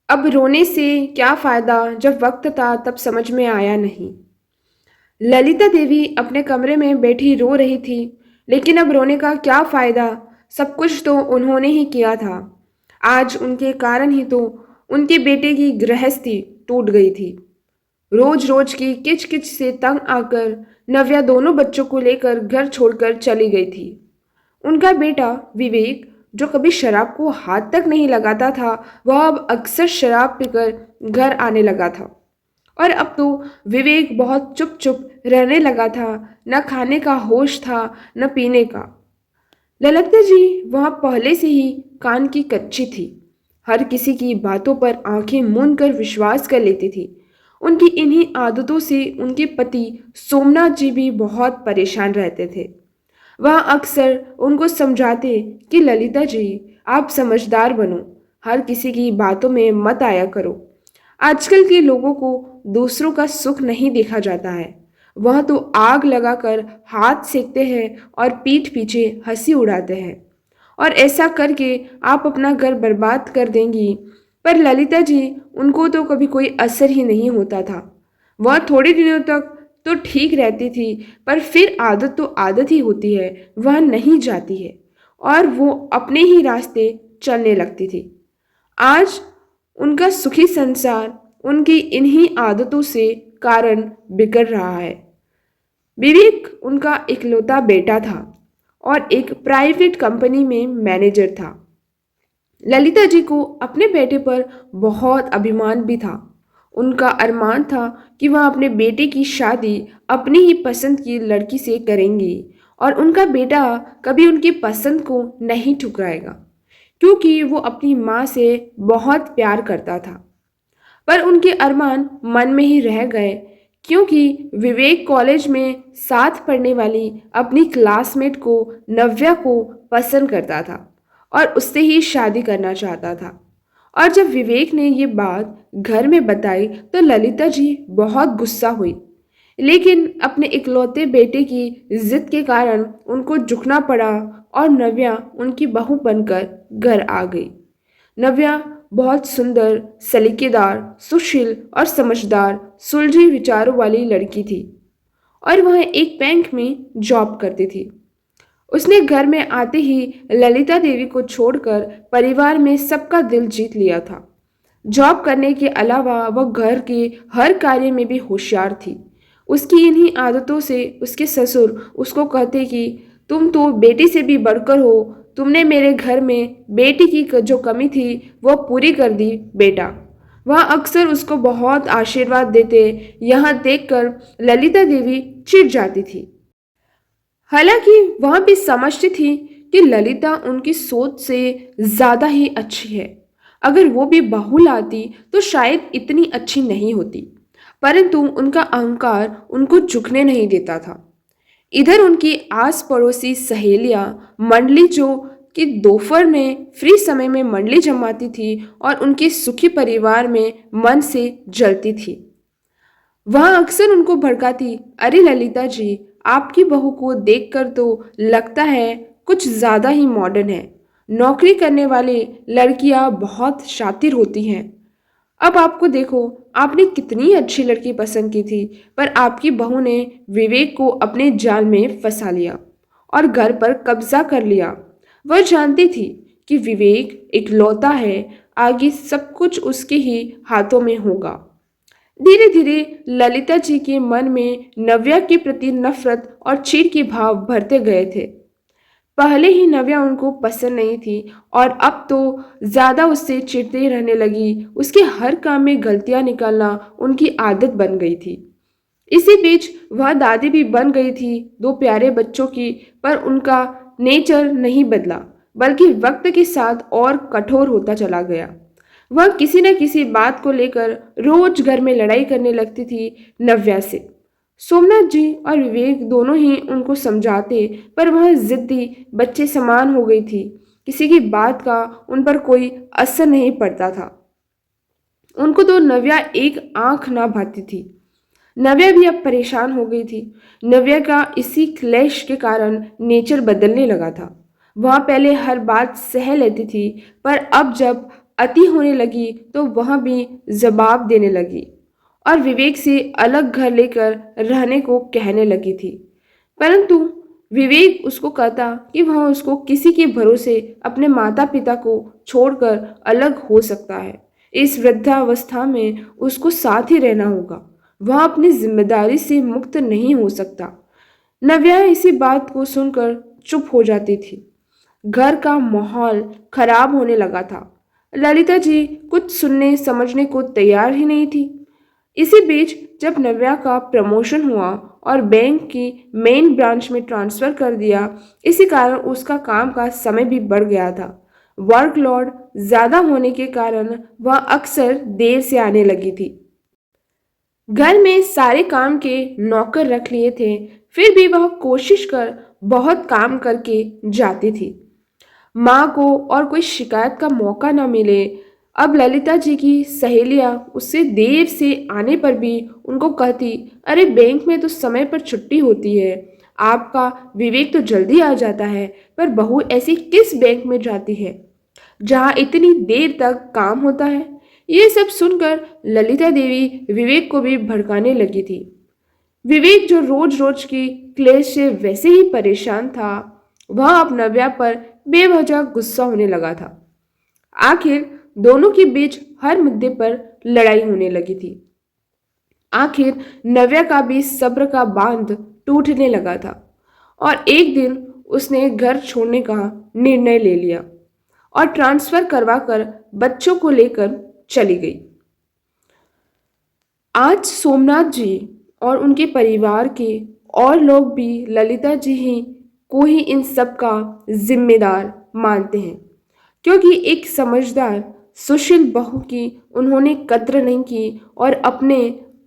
अब रोने से क्या फ़ायदा, जब वक्त था तब समझ में आया नहीं। ललिता देवी अपने कमरे में बैठी रो रही थी, लेकिन अब रोने का क्या फ़ायदा, सब कुछ तो उन्होंने ही किया था। आज उनके कारण ही तो उनके बेटे की गृहस्थी टूट गई थी। रोज रोज की किच-किच से तंग आकर नव्या दोनों बच्चों को लेकर घर छोड़कर चली गई थी। उनका बेटा विवेक, जो कभी शराब को हाथ तक नहीं लगाता था, वह अब अक्सर शराब पीकर घर आने लगा था। और अब तो विवेक बहुत चुप-चुप रहने लगा था, न खाने का होश था, न पीने का। ललिता जी वहाँ पहले से ही कान की कच्ची थी। हर किसी की बातों पर आंखें मूंद कर विश्वास कर लेती थी। उनकी इन्हीं आदतों से उनके पति सोमनाथ जी भी बहुत परेशान रहते थे। वह अक्सर उनको समझाते कि ललिता जी, आप समझदार बनो, हर किसी की बातों में मत आया करो। आजकल के लोगों को दूसरों का सुख नहीं देखा जाता है। वह तो आग लगाकर हाथ सेकते हैं और पीठ पीछे हंसी उड़ाते हैं, और ऐसा करके आप अपना घर बर्बाद कर देंगी। पर ललिता जी, उनको तो कभी कोई असर ही नहीं होता था। वह थोड़े दिनों तक तो ठीक रहती थी, पर फिर आदत तो आदत ही होती है, वह नहीं जाती है और वो अपने ही रास्ते चलने लगती थी। आज उनका सुखी संसार उनकी इन्हीं आदतों से कारण बिगड़ रहा है। विवेक उनका इकलौता बेटा था और एक प्राइवेट कंपनी में मैनेजर था। ललिता जी को अपने बेटे पर बहुत अभिमान भी था। उनका अरमान था कि वह अपने बेटे की शादी अपनी ही पसंद की लड़की से करेंगी और उनका बेटा कभी उनकी पसंद को नहीं ठुकराएगा, क्योंकि वो अपनी माँ से बहुत प्यार करता था। पर उनके अरमान मन में ही रह गए, क्योंकि विवेक कॉलेज में साथ पढ़ने वाली अपनी क्लासमेट को, नव्या को पसंद करता था और उससे ही शादी करना चाहता था। और जब विवेक ने ये बात घर में बताई तो ललिता जी बहुत गुस्सा हुई, लेकिन अपने इकलौते बेटे की जिद के कारण उनको झुकना पड़ा और नव्या उनकी बहू बनकर घर आ गई। नव्या बहुत सुंदर, सलीकेदार, सुशील और समझदार, सुलझे विचारों वाली लड़की थी और वह एक बैंक में जॉब करती थी। उसने घर में आते ही ललिता देवी को छोड़कर परिवार में सबका दिल जीत लिया था। जॉब करने के अलावा वह घर के हर कार्य में भी होशियार थी। उसकी इन्हीं आदतों से उसके ससुर उसको कहते कि तुम तो बेटी से भी बढ़कर हो, तुमने मेरे घर में बेटी की जो कमी थी वह पूरी कर दी बेटा। वह अक्सर उसको बहुत आशीर्वाद देते, यह देखकर ललिता देवी चिढ़ जाती थी। हालांकि वह भी समझती थी कि ललिता उनकी सोच से ज्यादा ही अच्छी है। अगर वो भी बहू लाती तो शायद इतनी अच्छी नहीं होती, परंतु उनका अहंकार उनको झुकने नहीं देता था। इधर उनकी आस पड़ोसी सहेलियां मंडली, जो कि दोपहर में फ्री समय में मंडली जमाती थी और उनके सुखी परिवार में मन से जलती थी, वह अक्सर उनको भड़काती, अरे ललिता जी, आपकी बहू को देखकर तो लगता है कुछ ज्यादा ही मॉडर्न है। नौकरी करने वाली लड़कियां बहुत शातिर होती हैं। अब आपको देखो, आपने कितनी अच्छी लड़की पसंद की थी, पर आपकी बहू ने विवेक को अपने जाल में फंसा लिया और घर पर कब्जा कर लिया। वह जानती थी कि विवेक इकलौता है, आगे सब कुछ उसके ही हाथों में होगा। धीरे धीरे ललिता जी के मन में नव्या के प्रति नफरत और चीड़ के भाव भरते गए थे। पहले ही नव्या उनको पसंद नहीं थी और अब तो ज्यादा उससे चिढ़ती रहने लगी। उसके हर काम में गलतियां निकालना उनकी आदत बन गई थी। इसी बीच वह दादी भी बन गई थी दो प्यारे बच्चों की, पर उनका नेचर नहीं बदला, बल्कि वक्त के साथ और कठोर होता चला गया। वह किसी न किसी बात को लेकर रोज घर में लड़ाई करने लगती थी नव्या से। सोमनाथ जी और विवेक दोनों ही उनको समझाते, पर वह जिद्दी बच्चे समान हो गई थी। किसी की बात का उन पर कोई असर नहीं पड़ता था। उनको तो नव्या एक आंख ना भाती थी। नव्या भी अब परेशान हो गई थी। नव्या का इसी क्लेश के कारण नेचर बदलने लगा था। वह पहले हर बात सह लेती थी, पर अब जब अति होने लगी तो वह भी जवाब देने लगी और विवेक से अलग घर लेकर रहने को कहने लगी थी। परंतु विवेक उसको कहता कि वह उसको किसी के भरोसे अपने माता पिता को छोड़कर अलग हो सकता है। इस वृद्धावस्था में उसको साथ ही रहना होगा, वह अपनी जिम्मेदारी से मुक्त नहीं हो सकता। नव्या इसी बात को सुनकर चुप हो जाती थी। घर का माहौल खराब होने लगा था। ललिता जी कुछ सुनने समझने को तैयार ही नहीं थी। इसी बीच जब नव्या का प्रमोशन हुआ और बैंक की मेन ब्रांच में ट्रांसफर कर दिया, इसी कारण उसका काम का समय भी बढ़ गया था। वर्कलोड ज्यादा होने के कारण वह अक्सर देर से आने लगी थी। घर में सारे काम के नौकर रख लिए थे, फिर भी वह कोशिश कर बहुत काम करके जाती थी। माँ को और कोई शिकायत का मौका न मिले। अब ललिता जी की सहेलियां उससे देर से आने पर भी उनको कहती, अरे बैंक में तो समय पर छुट्टी होती है, आपका विवेक तो जल्दी आ जाता है, पर बहू ऐसी किस बैंक में जाती है जहाँ इतनी देर तक काम होता है। ये सब सुनकर ललिता देवी विवेक को भी भड़काने लगी थी। विवेक जो रोज रोज की क्लेश से वैसे ही परेशान था, वह अब नव्या पर बेवजह गुस्सा होने लगा था। आखिर दोनों के बीच हर मुद्दे पर लड़ाई होने लगी थी। आखिर नव्या का भी सब्र का बांध टूटने लगा था और एक दिन उसने घर छोड़ने का निर्णय ले लिया और ट्रांसफर करवाकर बच्चों को लेकर चली गई। आज सोमनाथ जी और उनके परिवार के और लोग भी ललिता जी ही को ही इन सब का जिम्मेदार मानते हैं, क्योंकि एक समझदार सुशील बहू की उन्होंने कद्र नहीं की और अपने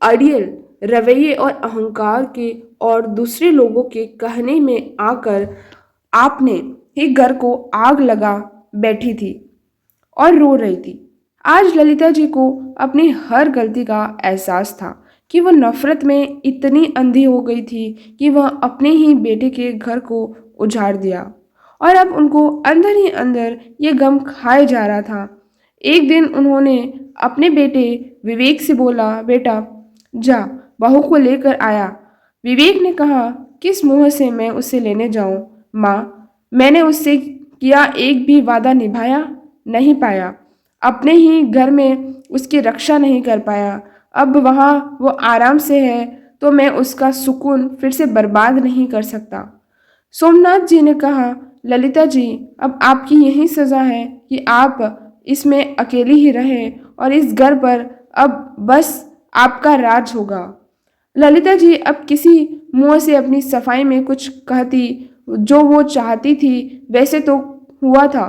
अड़ियल रवैये और अहंकार के और दूसरे लोगों के कहने में आकर आपने ही घर को आग लगा बैठी थी और रो रही थी। आज ललिता जी को अपनी हर गलती का एहसास था कि वह नफरत में इतनी अंधी हो गई थी कि वह अपने ही बेटे के घर को उजाड़ दिया और अब उनको अंदर ही अंदर ये गम खाए जा रहा था। एक दिन उन्होंने अपने बेटे विवेक से बोला, बेटा जा बहू को लेकर आया। विवेक ने कहा, किस मुंह से मैं उसे लेने जाऊं माँ, मैंने उससे किया एक भी वादा निभाया नहीं पाया, अपने ही घर में उसकी रक्षा नहीं कर पाया, अब वहाँ वो आराम से है तो मैं उसका सुकून फिर से बर्बाद नहीं कर सकता। सोमनाथ जी ने कहा, ललिता जी अब आपकी यही सज़ा है कि आप इसमें अकेली ही रहें और इस घर पर अब बस आपका राज होगा। ललिता जी अब किसी मुंह से अपनी सफाई में कुछ कहती, जो वो चाहती थी वैसे तो हुआ था,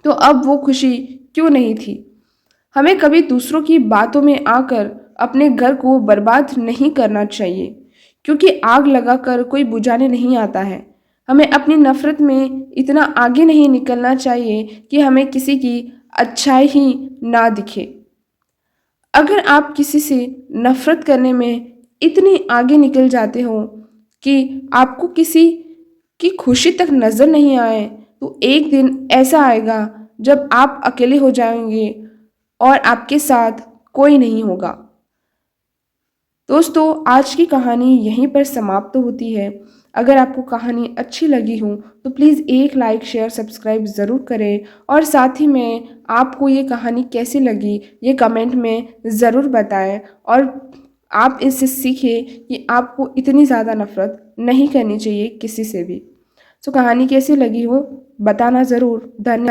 तो अब वो खुशी क्यों नहीं थी। हमें कभी दूसरों की बातों में आकर अपने घर को बर्बाद नहीं करना चाहिए, क्योंकि आग लगाकर कोई बुझाने नहीं आता है। हमें अपनी नफरत में इतना आगे नहीं निकलना चाहिए कि हमें किसी की अच्छाई ही ना दिखे। अगर आप किसी से नफरत करने में इतनी आगे निकल जाते हो कि आपको किसी की खुशी तक नजर नहीं आए, तो एक दिन ऐसा आएगा जब आप अकेले हो जाएंगे और आपके साथ कोई नहीं होगा। दोस्तों, आज की कहानी यहीं पर समाप्त होती है। अगर आपको कहानी अच्छी लगी हो तो प्लीज़ एक लाइक शेयर सब्सक्राइब ज़रूर करें और साथ ही में आपको ये कहानी कैसी लगी ये कमेंट में ज़रूर बताएं और आप इससे सीखें कि आपको इतनी ज़्यादा नफरत नहीं करनी चाहिए किसी से भी। तो कहानी कैसी लगी हो बताना ज़रूर। धन्यवाद।